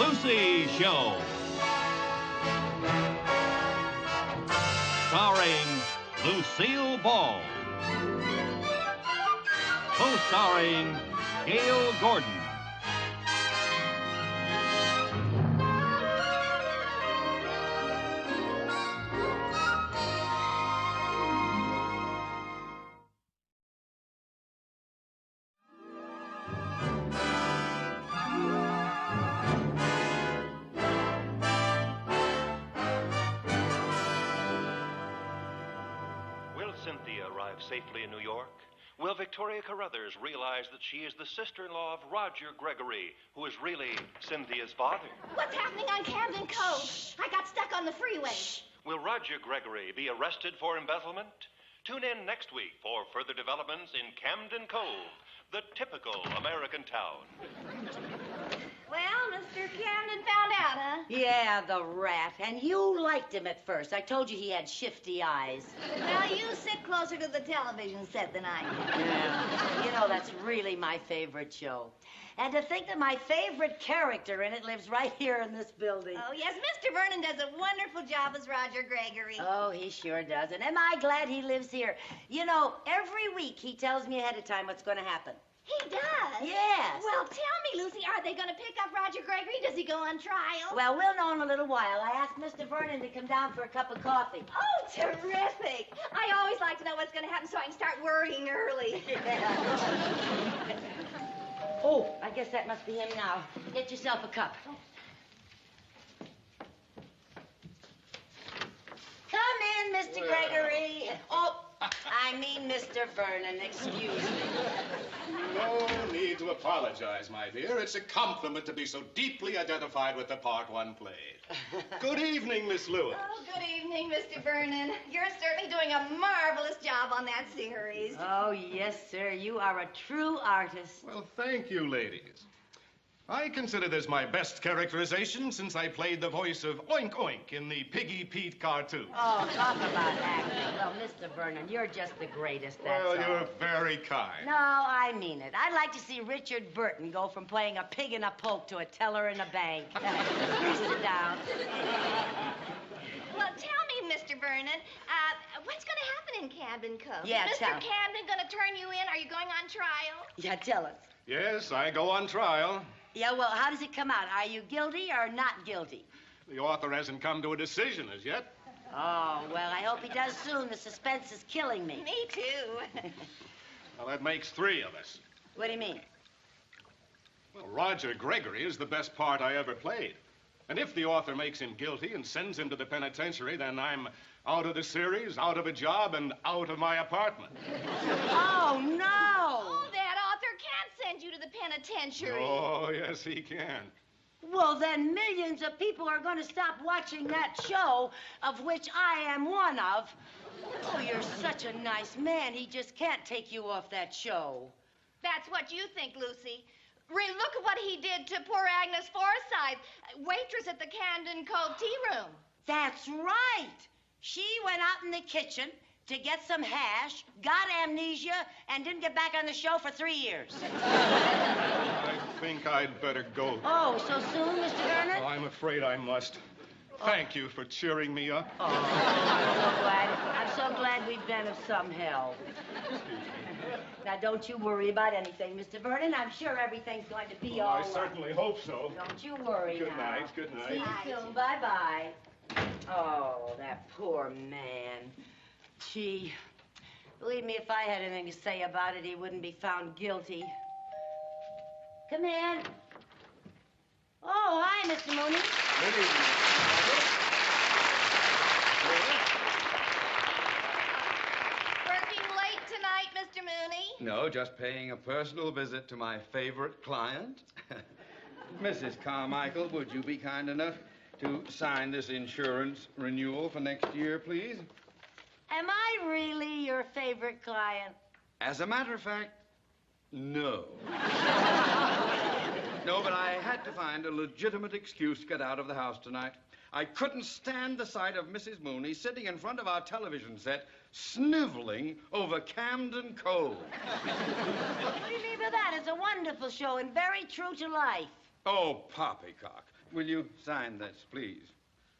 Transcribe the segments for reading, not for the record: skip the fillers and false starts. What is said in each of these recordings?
Lucy Show. Starring Lucille Ball. Co-starring Gail Gordon. Cynthia arrive safely in New York? Will Victoria Carruthers realize that she is the sister-in-law of Roger Gregory, who is really Cynthia's father? What's happening on Camden Cove? Shh. I got stuck on the freeway. Shh. Will Roger Gregory be arrested for embezzlement? Tune in next week for further developments in Camden Cove, the typical American town. Well, Mr. Camden found out, huh? Yeah, the rat. And you liked him at first. I told you he had shifty eyes. Well, you sit closer to the television set than I do. Yeah. You know, that's really my favorite show. And to think that my favorite character in it lives right here in this building. Oh, yes, Mr. Vernon does a wonderful job as Roger Gregory. Oh, he sure does. And am I glad he lives here? You know, every week he tells me ahead of time what's going to happen. He does? Yes. Well, tell me, Lucy, are they going to pick up Roger Gregory? Does he go on trial? Well, we'll know in a little while. I asked Mr. Vernon to come down for a cup of coffee. Oh, terrific. I always like to know what's going to happen so I can start worrying early. Yeah. Oh, I guess that must be him now. Get yourself a cup. Come in, Mr. Gregory. Oh, I mean Mr. Vernon, excuse me. No need to apologize, my dear. It's a compliment to be so deeply identified with the part one played. Good evening, Miss Lewis. Oh, good evening, Mr. Vernon. You're certainly doing a marvelous job on that series. Oh, yes, sir. You are a true artist. Well, thank you, ladies. I consider this my best characterization since I played the voice of Oink Oink in the Piggy Pete cartoon. Oh, talk about acting. Well, Mr. Vernon, you're just the greatest, that's all. Well, you're very kind. No, I mean it. I'd like to see Richard Burton go from playing a pig in a poke to a teller in a bank. Please sit down. Well, tell me, Mr. Vernon, what's going to happen in Camden Cove? Yeah, Is tell Mr. me. Camden going to turn you in? Are you going on trial? Yeah, tell us. Yes, I go on trial. Yeah, well, how does it come out? Are you guilty or not guilty? The author hasn't come to a decision as yet. Oh, well, I hope he does soon. The suspense is killing me. Me too. Well, that makes three of us. What do you mean? Well, Roger Gregory is the best part I ever played. And if the author makes him guilty and sends him to the penitentiary, then I'm out of the series, out of a job, and out of my apartment. Oh, no! Oh, that author can't send you to the penitentiary. Oh, yes, he can. Well, then millions of people are going to stop watching that show, of which I am one of. Oh, you're such a nice man. He just can't take you off that show. That's what you think, Lucy. Look at what he did to poor Agnes Forsythe, waitress at the Camden Cove tea room. That's right. She went out in the kitchen to get some hash, got amnesia, and didn't get back on the show for 3 years. I think I'd better go. Oh, so soon, Mr. Vernon? Oh, I'm afraid I must. Thank you for cheering me up. Oh, I'm so glad we've been of some help. Now, don't you worry about anything, Mr. Vernon. I'm sure everything's going to be all I right. certainly hope so. Don't you worry Good now. night, good night. See you soon. Bye-bye. Oh, that poor man. Gee, believe me, if I had anything to say about it, he wouldn't be found guilty. Come in. Oh, hi, Mr. Mooney. Good evening. Working late tonight, Mr. Mooney? No, just paying a personal visit to my favorite client. Mrs. Carmichael, would you be kind enough to sign this insurance renewal for next year, please? Am I really your favorite client? As a matter of fact, no. No, but I had to find a legitimate excuse to get out of the house tonight. I couldn't stand the sight of Mrs. Mooney sitting in front of our television set, sniveling over Camden Cove. What do you mean by that? It's a wonderful show and very true to life. Oh, poppycock. will you sign this, please?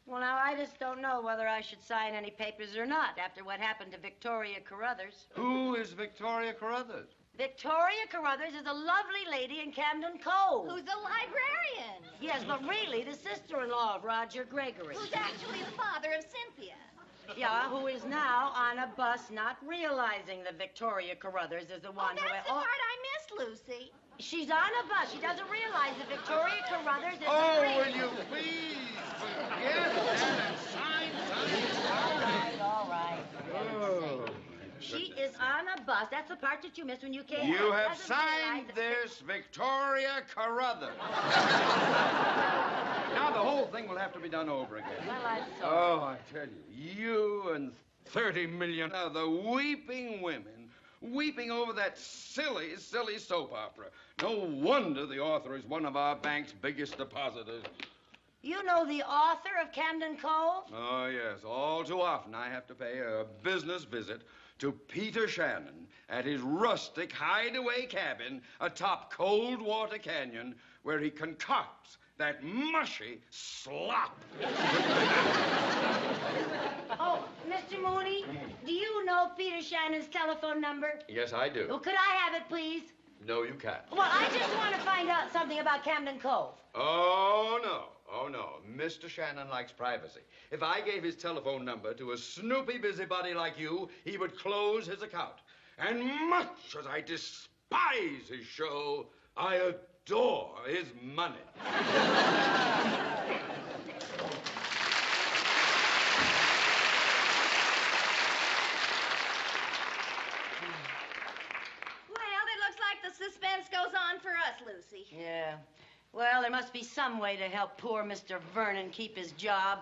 Well, now, I just don't know whether I should sign any papers or not after what happened to Victoria Carruthers. Who is Victoria Carruthers? Victoria Carruthers is a lovely lady in Camden Cove. Who's a librarian? Yes, but really the sister-in-law of Roger Gregory. Who's actually the father of Cynthia? Yeah, who is now on a bus not realizing that Victoria Carruthers is the one who... That's the part I missed, Lucy. She's on a bus. She doesn't realize that Victoria Carruthers is... Oh, will you please forget that and sign? All right. Oh. She is on a bus. That's the part that you missed when you came You out. have Doesn't signed realize this, Victoria Carruthers. Now the whole thing will have to be done over again. Well, I'm sorry. Oh, I tell you and 30 million other weeping women weeping over that silly, silly soap opera. No wonder the author is one of our bank's biggest depositors. You know the author of Camden Cove? Oh, yes. All too often I have to pay a business visit to Peter Shannon at his rustic hideaway cabin atop Coldwater Canyon where he concocts that mushy slop. Oh, Mr. Mooney, do you know Peter Shannon's telephone number? Yes, I do. Well, could I have it, please? No, you can't. Well, I just want to find out something about Camden Cove. Oh, no. Oh, no. Mr. Shannon likes privacy. If I gave his telephone number to a snoopy busybody like you, he would close his account. And much as I despise his show, I adore his money. Well, it looks like the suspense goes on for us, Lucy. Yeah. Well, there must be some way to help poor Mr. Vernon keep his job.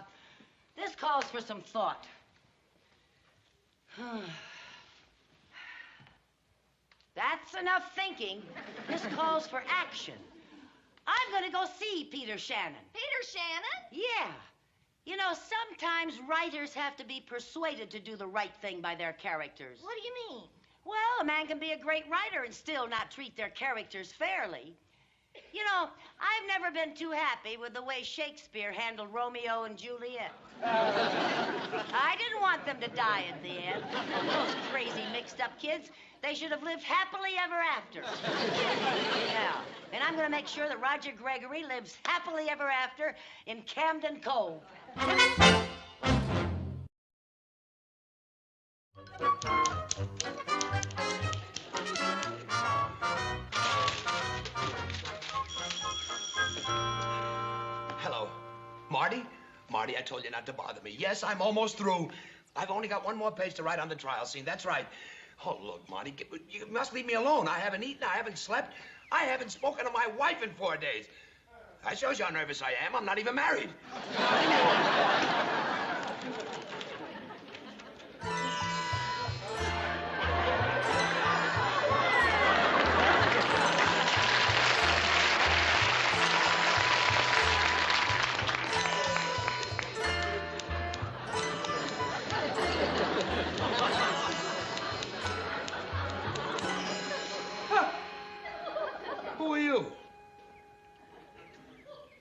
This calls for some thought. That's enough thinking. This calls for action. I'm going to go see Peter Shannon. Peter Shannon? Yeah. You know, sometimes writers have to be persuaded to do the right thing by their characters. What do you mean? Well, a man can be a great writer and still not treat their characters fairly. You know, I've never been too happy with the way Shakespeare handled Romeo and Juliet. I didn't want them to die at the end. Those crazy mixed-up kids, they should have lived happily ever after. Yeah, and I'm going to make sure that Roger Gregory lives happily ever after in Camden Cove. Hello. Marty? Marty, I told you not to bother me. Yes, I'm almost through. I've only got one more page to write on the trial scene. That's right. Oh, look, Marty, you must leave me alone. I haven't eaten, I haven't slept. I haven't spoken to my wife in 4 days. That shows you how nervous I am. I'm not even married. Who are you?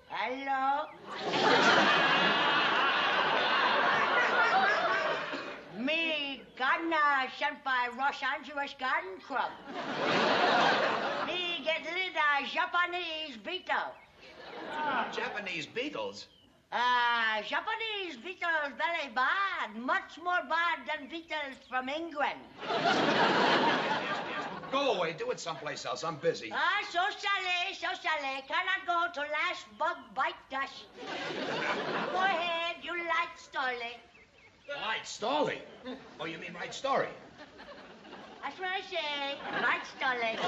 Hello? Me, gardener sent by Los Angeles Garden Club. Me get rid of Japanese beetle. Japanese beetles? Japanese beetles very bad. Much more bad than beetles from England. Go away. Do it someplace else. I'm busy. Socially. Cannot go to last bug bite dust. Go ahead, you like story. Light story? Oh, you mean right story? That's what I say. Like story.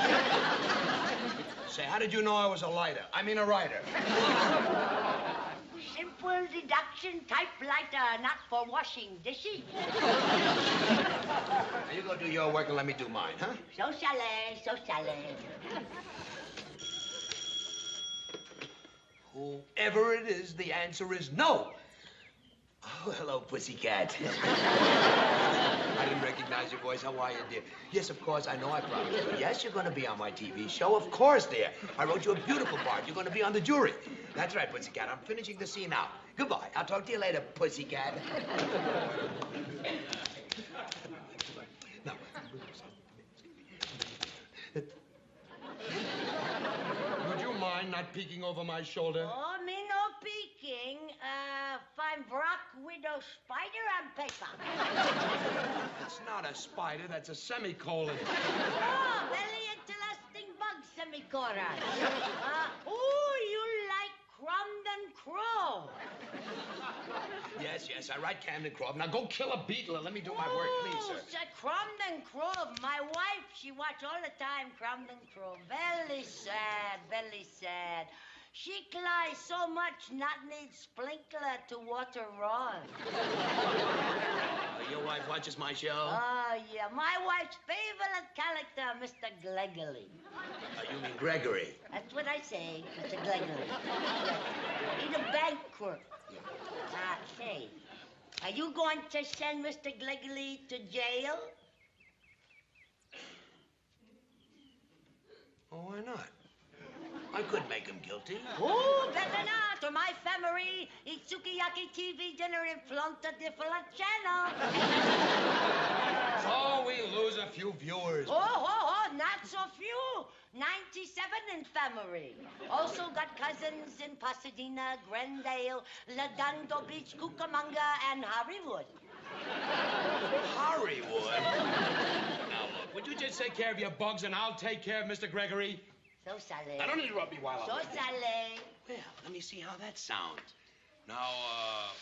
Say, how did you know I was a lighter? I mean a writer. Simple deduction typewriter, not for washing dishes. Now, you go do your work and let me do mine, huh? Socially. Whoever it is, the answer is no. Oh, hello, pussycat. I didn't recognize recognize your voice. How are you, dear? Yes, of course, I know I promised you. Yes, you're going to be on my TV show. Of course, dear. I wrote you a beautiful part. You're going to be on the jury. That's right, Pussycat. I'm finishing the scene now. Goodbye. I'll talk to you later, Pussycat. Now. Would you mind not peeking over my shoulder? Oh, me no peeking. Find Brock Widow Spider on paper. It's not a spider. That's a semicolon. Oh, very interesting bug, semicolon. Oh, you like Crumden Crow. Yes, yes, I write Camden Crow. Now go kill a beetle and let me do my work, please, sir. Crumden Crow. My wife, she watch all the time Crumden Crow. Very sad, very sad. She cries so much, not need sprinkler to water on. Your wife watches my show? Oh, yeah. My wife's favorite character, Mr. Gregory. You mean Gregory? That's what I say, Mr. Gregory. He's a bank clerk. Say, are you going to send Mr. Gregory to jail? Oh, why not? I could make him guilty. Oh, better not, or my family eats sukiyaki TV dinner in front of different channel. So we lose a few viewers. Oh, not so few. 97 in family. Also got cousins in Pasadena, Glendale, Redondo Beach, Cucamonga, and Hollywood. Hollywood? Now, look, would you just take care of your bugs and I'll take care of Mr. Gregory? So sorry. Now, don't interrupt me while I'm... So sorry. Well, let me see how that sounds. Now,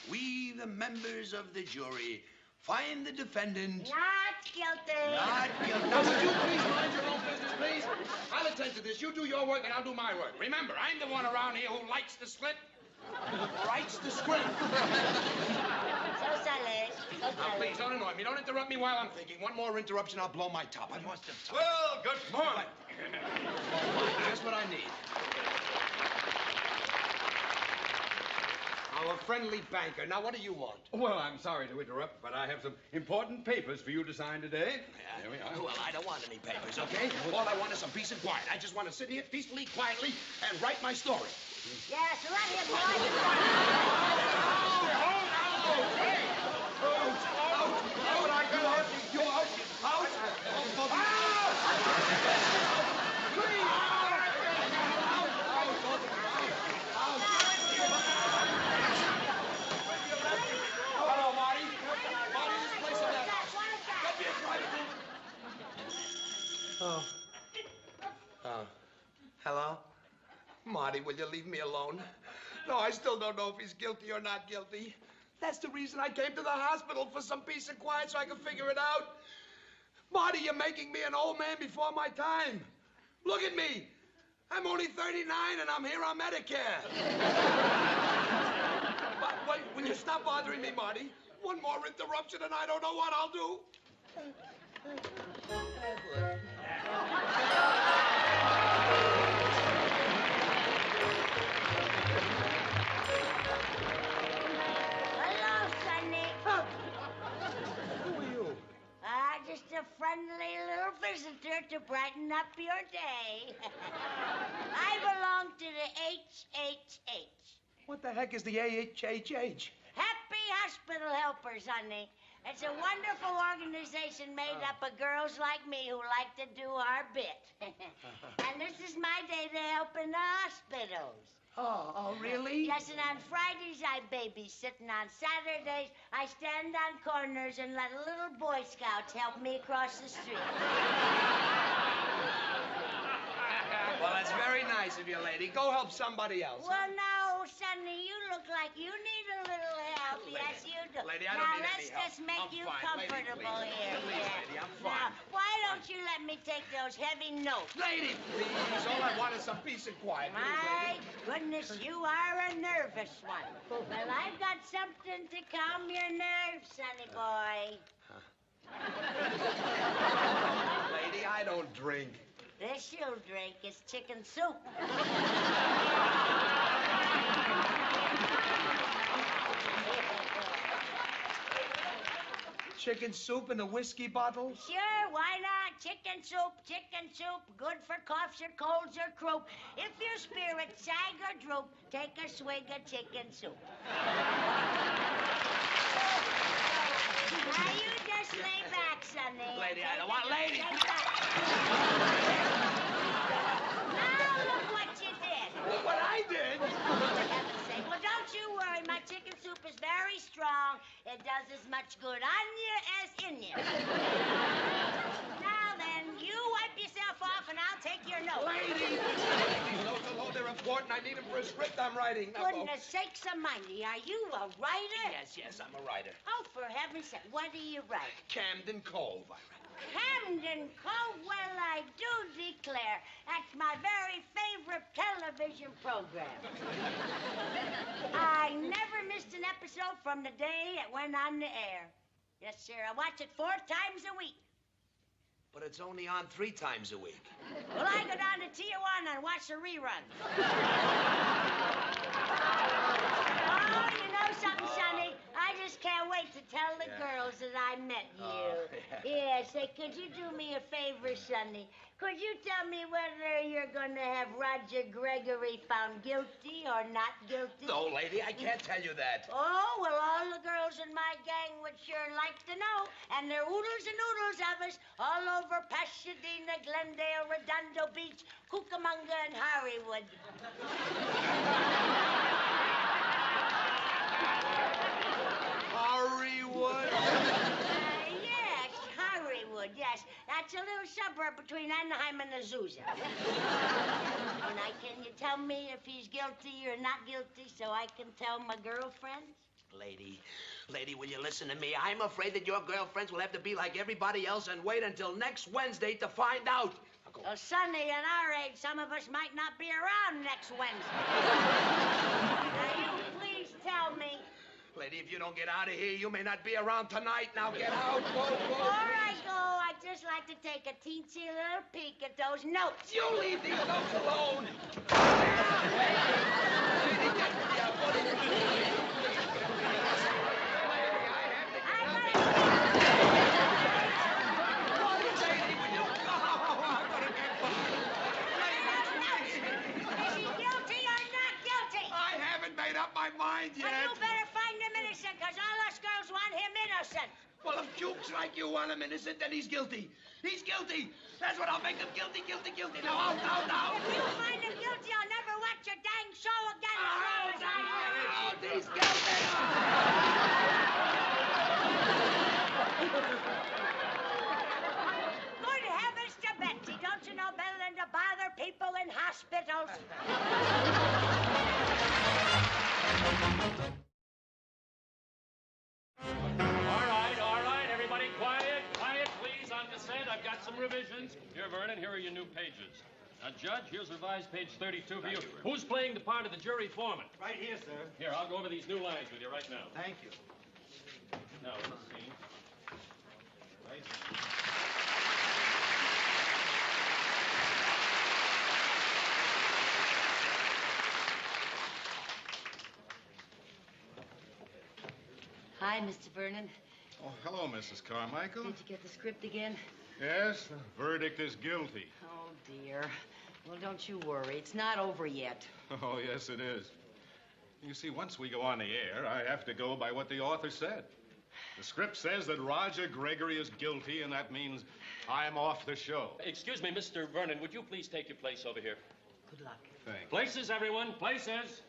we, the members of the jury, find the defendant... Not guilty. Not guilty. Now, would you please mind your own business, please? I'll attend to this. You do your work and I'll do my work. Remember, I'm the one around here who likes the slip, writes the script. So sorry. Now, please, don't annoy me. Don't interrupt me while I'm thinking. One more interruption, I'll blow my top. I must have... Well, good morning. Just what I need. Our friendly banker. Now, what do you want? Well, I'm sorry to interrupt, but I have some important papers for you to sign today. There we are. Well, I don't want any papers, okay? All I want is some peace and quiet. I just want to sit here peacefully, quietly, and write my story. Yes, let him go. Hey! I can hurt you. Out! Hello, Marty. Marty, this place is that house. Get me a private room. Oh. Hello? Marty, will you leave me alone? No, I still don't know if he's guilty or not guilty. That's the reason I came to the hospital, for some peace and quiet so I can figure it out. Marty, you're making me an old man before my time. Look at me. I'm only 39 and I'm here on Medicare. But wait, will you stop bothering me, Marty? One more interruption and I don't know what I'll do. Hello, Sonny. Who are you? Just a friendly little visitor to brighten up your day. I belong to the HHH. What the heck is the AHHH? Happy Hospital Helpers, honey. It's a wonderful organization made up of girls like me who like to do our bit. And this is my day to help in the hospitals. Oh, really? Yes, and on Fridays I babysit, and on Saturdays I stand on corners and let little Boy Scouts help me across the street. Well, that's very nice of you, lady. Go help somebody else. Well, now, Sonny, you look like you need a little help. Lady, yes, you do. lady, I now, don't need let's any help. just make I'm you fine. comfortable Lady, here. please, yeah. lady, I'm fine. Now, why don't you let me take those heavy notes? Lady, please. All I want is some peace and quiet. My goodness, you are a nervous one. Well, I've got something to calm your nerves, sonny boy. Lady, I don't drink. This you'll drink is chicken soup. Chicken soup in a whiskey bottle? Sure, why not? Chicken soup, good for coughs or colds or croup. If your spirits sag or droop, take a swig of chicken soup. Now you just lay back, Sonny. Lady, I don't want lady. Now look what you did. Look what I did. For heaven's sake. Well, don't you worry. My chicken soup is very strong. It does as much good on you as in you. Now then, you wipe yourself off and I'll take your notes. Lady! These notes are low, they're important. I need them for a script I'm writing. Now, Goodness sakes almighty, are you a writer? Yes, I'm a writer. Oh, for heaven's sake, what do you write? Camden Cove, I write. Camden Cove? Well, I do declare. That's my very favorite television program. I never missed an episode from the day it went on the air. Yes, sir, I watch it 4 times a week. But it's only on 3 times a week. Well, I go down to Tijuana and watch the reruns. Oh, you know something, Sonny? I just can't wait to tell the girls that I met you. Oh, Yeah, say, could you do me a favor, Sonny? Could you tell me whether you're going to have Roger Gregory found guilty or not guilty? No, lady, I can't tell you that. Oh, well, all the girls in my gang would sure like to know. And there are oodles and oodles of us all over Pasadena, Glendale, Redondo Beach, Cucamonga, and Hollywood. Hollywood? Yes, Hollywood, yes. That's a little suburb between Anaheim and Azusa. Now, can you tell me if he's guilty or not guilty so I can tell my girlfriends? Lady, will you listen to me? I'm afraid that your girlfriends will have to be like everybody else and wait until next Wednesday to find out. Well, Sonny, at our age, some of us might not be around next Wednesday. Now, you please tell me. Lady, if you don't get out of here, you may not be around tonight. Now get out. Go. Before I go, I'd just like to take a teensy little peek at those notes. You leave these notes alone. Lady, get me out. What are you doing? Is he guilty or not guilty? I haven't made up my mind yet. Well, you better find him innocent, because all us girls want him innocent. Well, if jukes like you want him innocent, then he's guilty. He's guilty. That's what I'll make him guilty. Now, out. If you find him guilty, I'll never watch your dang show again. Out. He's guilty. Good heavens to Betsy. Don't you know better than to bother people in hospitals? All right, everybody, quiet, please, on consent. I've got some revisions. Here, Vernon, here are your new pages. Now, Judge, here's revised page 32 for you. Who's playing the part of the jury foreman? Right here, sir. Here, I'll go over these new lines with you right now. Thank you. Now, let's see. Right. Hi, Mr. Vernon. Oh, hello, Mrs. Carmichael. Did you get the script again? Yes, the verdict is guilty. Oh, dear. Well, don't you worry. It's not over yet. Oh, yes, it is. You see, once we go on the air, I have to go by what the author said. The script says that Roger Gregory is guilty, and that means I'm off the show. Excuse me, Mr. Vernon, would you please take your place over here? Good luck. Thanks. Places, everyone, places.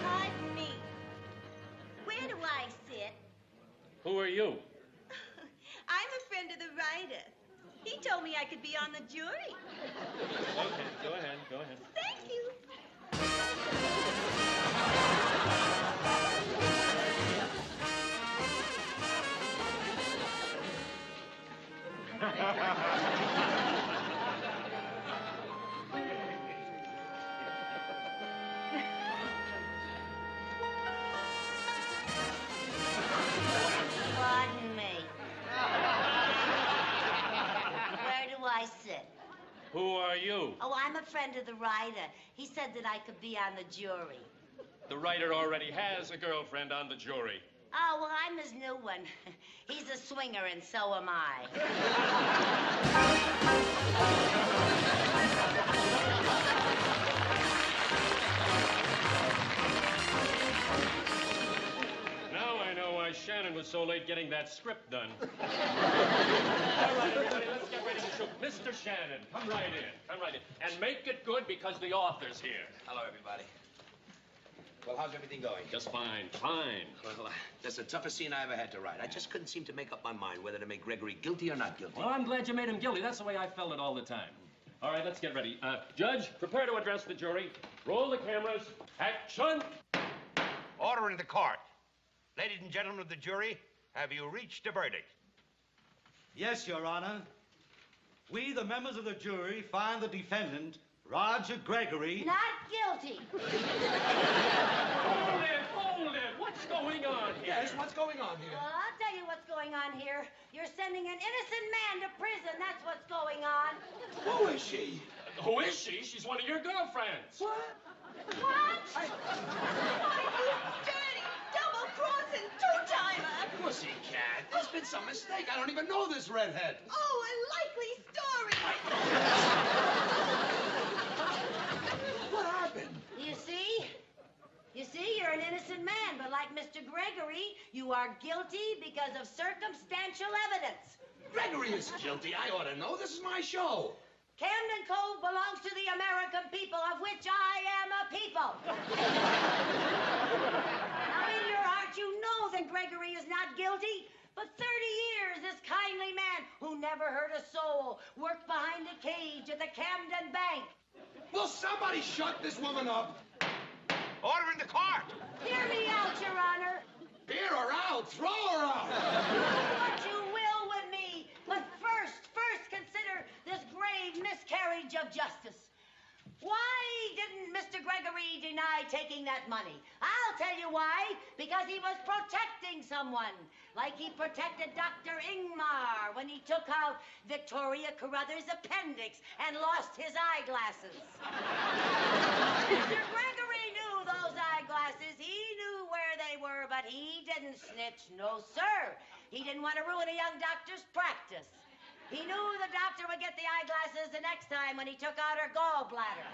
Pardon me. Where do I sit? Who are you? I'm a friend of the writer. He told me I could be on the jury. Okay, go ahead. Thank you. Pardon me. Where do I sit? Who are you? you? Oh, I'm a friend of the writer. He said that I could be on the jury. The writer already has a girlfriend on the jury. Oh, well, I'm his new one. He's a swinger, and so am I. Now I know why Shannon was so late getting that script done. All right, everybody, let's get ready to shoot. Mr. Shannon, come right in. Come right in. And make it good because the author's here. Hello, everybody. Well, how's everything going? Just fine, fine. Well, that's the toughest scene I ever had to write. I just couldn't seem to make up my mind whether to make Gregory guilty or not guilty. Well, I'm glad you made him guilty. That's the way I felt it all the time. All right, let's get ready. Judge, prepare to address the jury. Roll the cameras. Action! Order in the court. Ladies and gentlemen of the jury, have you reached a verdict? Yes, Your Honor. We, the members of the jury, find the defendant, Roger Gregory... Not guilty. Hold it. What's going on here? Yes, what's going on here? Well, I'll tell you what's going on here. You're sending an innocent man to prison. That's what's going on. Who is she? Who is she? She's one of your girlfriends. What? What? Why, you dirty, double-crossing two-timer! Pussycat, there's been some mistake. I don't even know this redhead. Oh, a likely story. What happened? You see? You see, you're an innocent man, but like Mr. Gregory, you are guilty because of circumstantial evidence. Gregory is guilty. I ought to know. This is my show. Camden Cove belongs to the American people, of which I am a people. Now, in your heart, you know that Gregory is not guilty. But 30 years, this kindly man who never hurt a soul worked behind a cage at the Camden Bank. Will somebody shut this woman up? Order in the court. Hear me out, Your Honor. Hear her out. Throw her out. Do what you will with me, but first consider this grave miscarriage of justice. Why didn't Mr. Gregory deny taking that money? I'll tell you why. Because he was protecting someone. Like he protected Dr. Ingmar when he took out Victoria Carruthers' appendix and lost his eyeglasses. Mr. Gregory knew those eyeglasses. He knew where they were, but he didn't snitch. No, sir. He didn't want to ruin a young doctor's practice. He knew the doctor would get the eyeglasses the next time when he took out her gallbladder.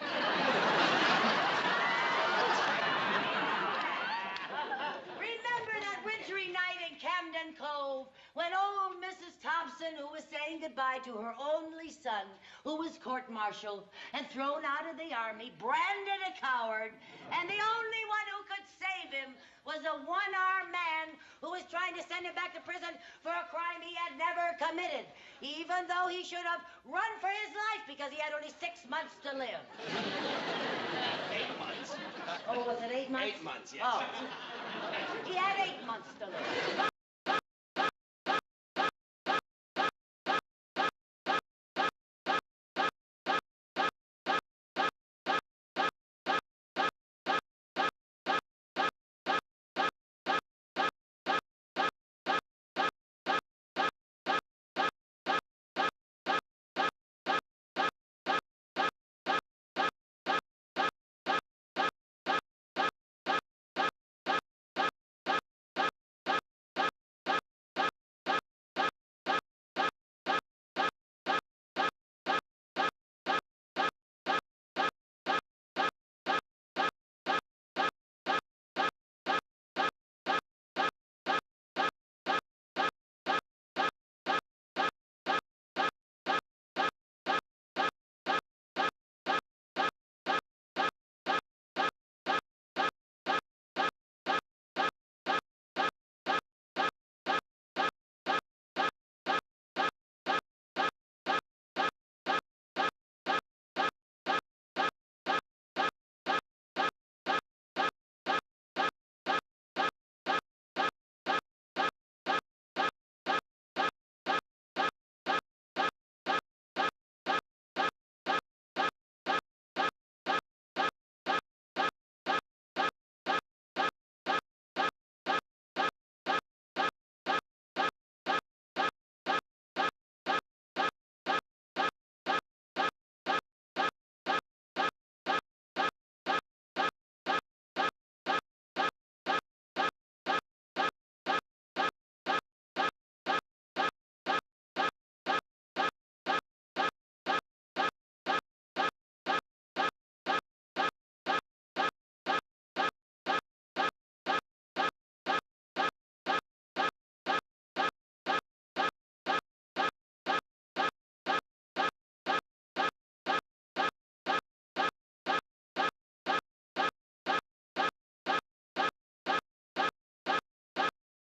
Remember that wintry night in Camden Cove when old Mrs. Thompson, who was saying goodbye to her only son, who was court-martialed and thrown out of the army, branded a coward, and the only one who could save him was a one-armed man who was trying to send him back to prison for a crime he had never committed, even though he should have run for his life because he had only 6 months to live. 8 months. Oh, was it 8 months? 8 months, yes. Oh. He had 8 months to live.